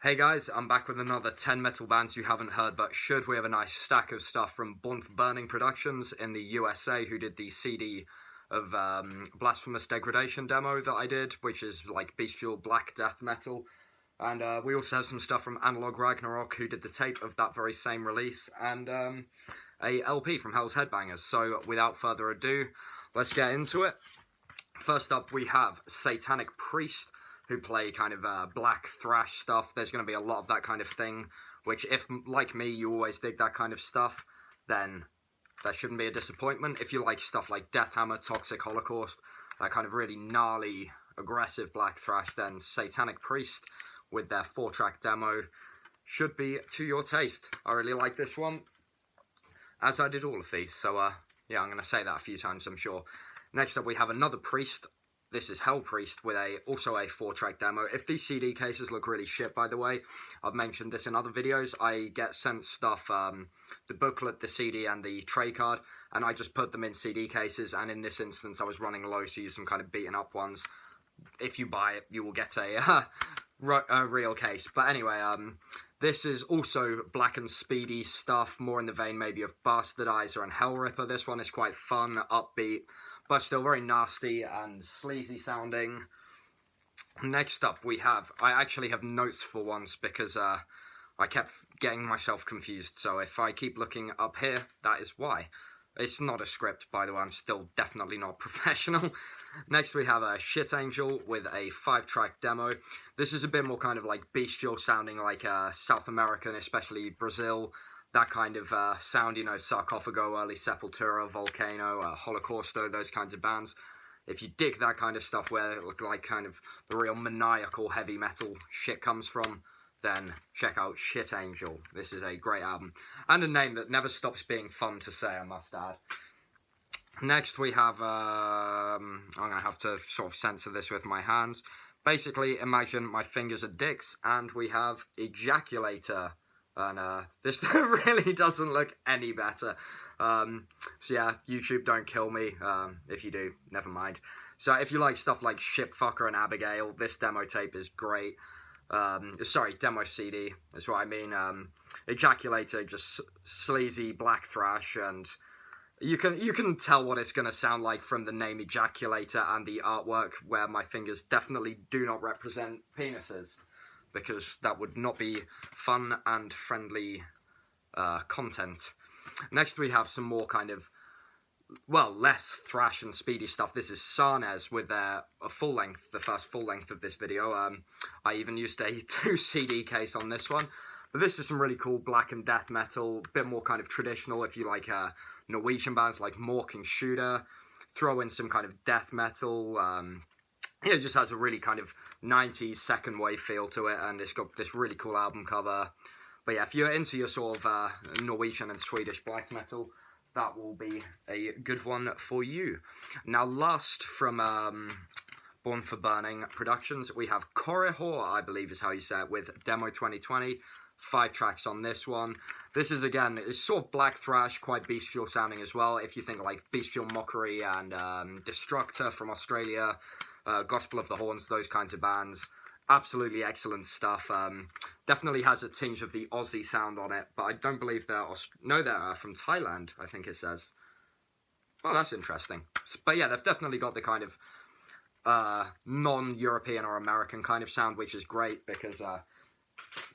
Hey guys, I'm back with another 10 metal bands you haven't heard but should. We have a nice stack of stuff from Born for Burning Productions in the USA, who did the CD of Blasphemous Degradation demo that I did, which is like bestial black death metal. And we also have some stuff from Analog Ragnarok, who did the tape of that very same release, and a LP from Hell's Headbangers. So without further ado, let's get into it. First up we have Satanic Priest, who play kind of black thrash stuff. There's going to be a lot of that kind of thing, which if, like me, you always dig that kind of stuff, then that shouldn't be a disappointment. If you like stuff like Deathhammer, Toxic Holocaust, that kind of really gnarly, aggressive black thrash, then Satanic Priest, with their 4-track demo, should be to your taste. I really like this one, as I did all of these, so yeah, I'm going to say that a few times, I'm sure. Next up we have another Priest. This is Hell Priest with also a 4-track demo. If these CD cases look really shit, by the way, I've mentioned this in other videos, I get sent stuff, the booklet, the CD, and the tray card, and I just put them in CD cases, and in this instance I was running low, so use some kind of beaten up ones. If you buy it, you will get a real case. But anyway, this is also black and speedy stuff, more in the vein maybe of Bastardizer and Hell Ripper. This one is quite fun, upbeat, but still very nasty and sleazy sounding. Next up we have, I actually have notes for once because I kept getting myself confused, so if I keep looking up here, that is why. It's not a script, by the way, I'm still definitely not professional. Next we have a Shitangel with a 5-track demo. This is a bit more kind of like bestial sounding, like South American, especially Brazil. That kind of sound, you know, Sarcophago, Early Sepultura, Volcano, Holocausto, those kinds of bands. If you dig that kind of stuff where it look like kind of the real maniacal heavy metal shit comes from, then check out Shitangel. This is a great album, and a name that never stops being fun to say, I must add. Next we have, I'm going to have to sort of censor this with my hands. Basically, imagine my fingers are dicks, and we have Ejaculator. And this really doesn't look any better. So yeah, YouTube, don't kill me. If you do, never mind. So if you like stuff like Shipfucker and Abigail, this demo tape is great. Sorry, demo CD is what I mean. Ejaculator, just sleazy black thrash, and you can tell what it's going to sound like from the name Ejaculator and the artwork, where my fingers definitely do not represent penises, because that would not be fun and friendly content. Next we have some more kind of, well, less thrash and speedy stuff. This is Sarnes with their full length, the first full length of this video. I even used a 2 CD case on this one. But this is some really cool black and death metal, a bit more kind of traditional if you like Norwegian bands like Mork and Shooter. Throw in some kind of death metal. It just has a really kind of 90s second wave feel to it, and it's got this really cool album cover. But yeah, if you're into your sort of Norwegian and Swedish black metal, that will be a good one for you. Now last from Born for Burning Productions, we have Korihor, I believe is how you say it, with Demo 2020. 5 tracks on this one. This is, again, it's sort of black thrash, quite bestial sounding as well. If you think like Bestial Mockery and Destructor from Australia, Gospel of the Horns, those kinds of bands. Absolutely excellent stuff. Definitely has a tinge of the Aussie sound on it, but I don't believe they're... No, they're from Thailand, I think it says. Oh, that's interesting. But yeah, they've definitely got the kind of non-European or American kind of sound, which is great because,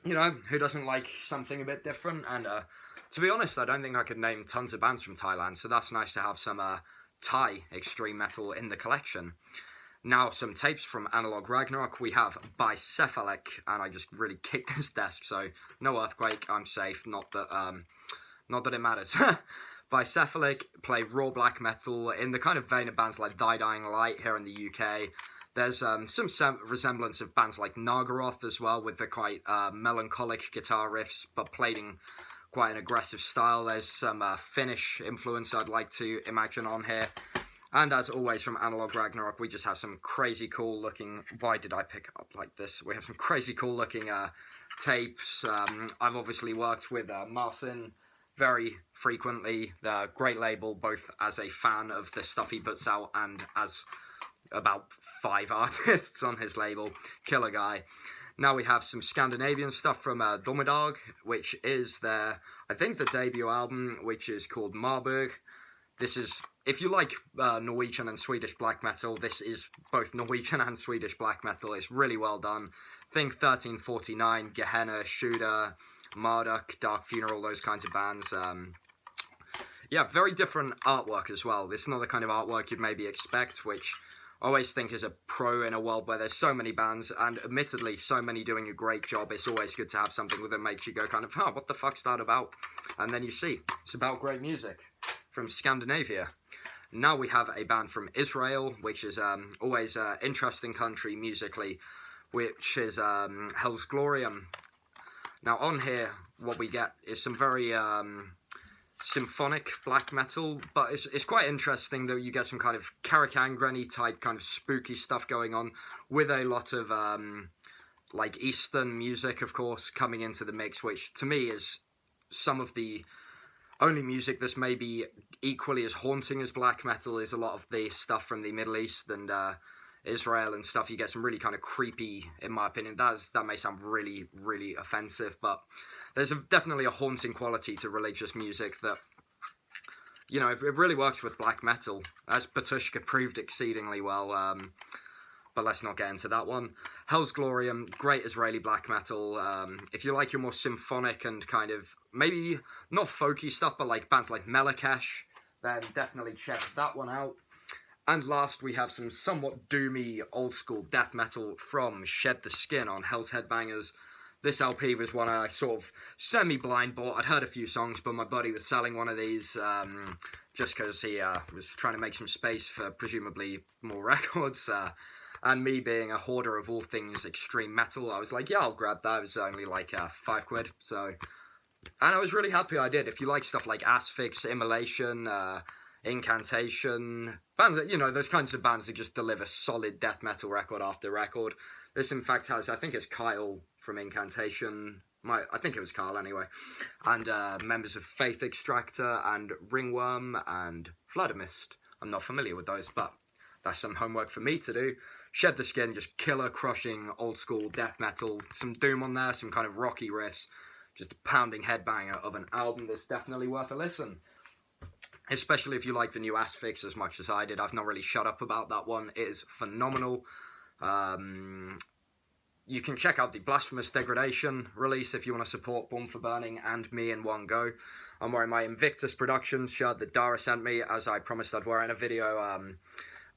you know, who doesn't like something a bit different? And to be honest, I don't think I could name tons of bands from Thailand, so that's nice to have some Thai extreme metal in the collection. Now, some tapes from Analog Ragnarok. We have Bicephalic, and I just really kicked this desk, so no earthquake, I'm safe, not that it matters. Bicephalic play raw black metal in the kind of vein of bands like Thy Dying Light here in the UK. There's some resemblance of bands like Nagaroth as well, with the quite melancholic guitar riffs, but played in quite an aggressive style. There's some Finnish influence I'd like to imagine on here. And as always from Analog Ragnarok, we just have some crazy cool looking... Why did I pick it up like this? We have some crazy cool looking tapes. I've obviously worked with Marcin very frequently. Great label, both as a fan of the stuff he puts out and as about 5 artists on his label. Killer guy. Now we have some Scandinavian stuff from Dommedag, which is their, I think, the debut album, which is called Marburg. This is, if you like Norwegian and Swedish black metal, this is both Norwegian and Swedish black metal. It's really well done. Think 1349, Gehenna, Shooter, Marduk, Dark Funeral, those kinds of bands. Yeah, very different artwork as well. This is not the kind of artwork you'd maybe expect, which I always think is a pro in a world where there's so many bands, and admittedly so many doing a great job. It's always good to have something that makes you go kind of, what the fuck's that about? And then you see, it's about great music from Scandinavia. Now we have a band from Israel, which is always an interesting country musically, which is Helzgloriam. Now on here, what we get is some very symphonic black metal, but it's quite interesting that you get some kind of Karakangrenny type kind of spooky stuff going on, with a lot of like Eastern music, of course, coming into the mix, which to me is some of the only music that's maybe equally as haunting as black metal. Is a lot of the stuff from the Middle East and Israel and stuff. You get some really kind of creepy, in my opinion. That may sound really, really offensive, but there's definitely a haunting quality to religious music that, you know, it really works with black metal, as Batushka proved exceedingly well, but let's not get into that one. Helzgloriam, great Israeli black metal. If you like your more symphonic and kind of, maybe not folky stuff, but like bands like Melakesh, then definitely check that one out. And last, we have some somewhat doomy old school death metal from Shed the Skin on Hell's Headbangers. This LP was one I sort of semi-blind bought. I'd heard a few songs, but my buddy was selling one of these just because he was trying to make some space for presumably more records. And me being a hoarder of all things extreme metal, I was like, yeah, I'll grab that. It was only like £5. So, and I was really happy I did. If you like stuff like Asphyx, Immolation, Incantation, bands that, you know, those kinds of bands that just deliver solid death metal record after record. This, in fact, has, I think it's Kyle from Incantation, I think it was Kyle anyway, and members of Faith Extractor and Ringworm and Floodermist. I'm not familiar with those, but that's some homework for me to do. Shed the Skin, just killer, crushing, old school death metal, some doom on there, some kind of rocky riffs, just a pounding headbanger of an album that's definitely worth a listen. Especially if you like the new Asphyx as much as I did. I've not really shut up about that one. It is phenomenal. You can check out the Blasphemous Degradation release if you want to support Born for Burning and me in one go. I'm wearing my Invictus Productions shirt that Dara sent me, as I promised I'd wear in a video.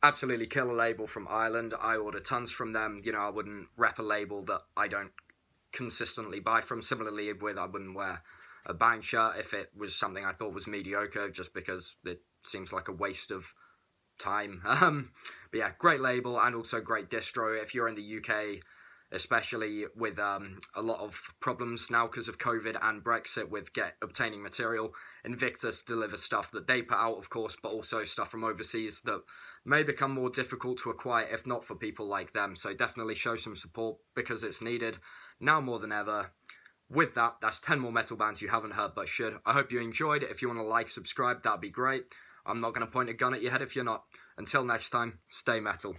Absolutely killer label from Ireland. I order tons from them. You know, I wouldn't rep a label that I don't consistently buy from. Similarly with, I wouldn't wear a Bang shirt if it was something I thought was mediocre, just because it seems like a waste of time. But yeah, great label and also great distro. If you're in the UK, especially with a lot of problems now because of COVID and Brexit with obtaining material, Invictus delivers stuff that they put out, of course, but also stuff from overseas that may become more difficult to acquire if not for people like them. So definitely show some support because it's needed now more than ever. With that, that's 10 more metal bands you haven't heard but should. I hope you enjoyed it. If you want to like, subscribe, that'd be great. I'm not going to point a gun at your head if you're not. Until next time, stay metal.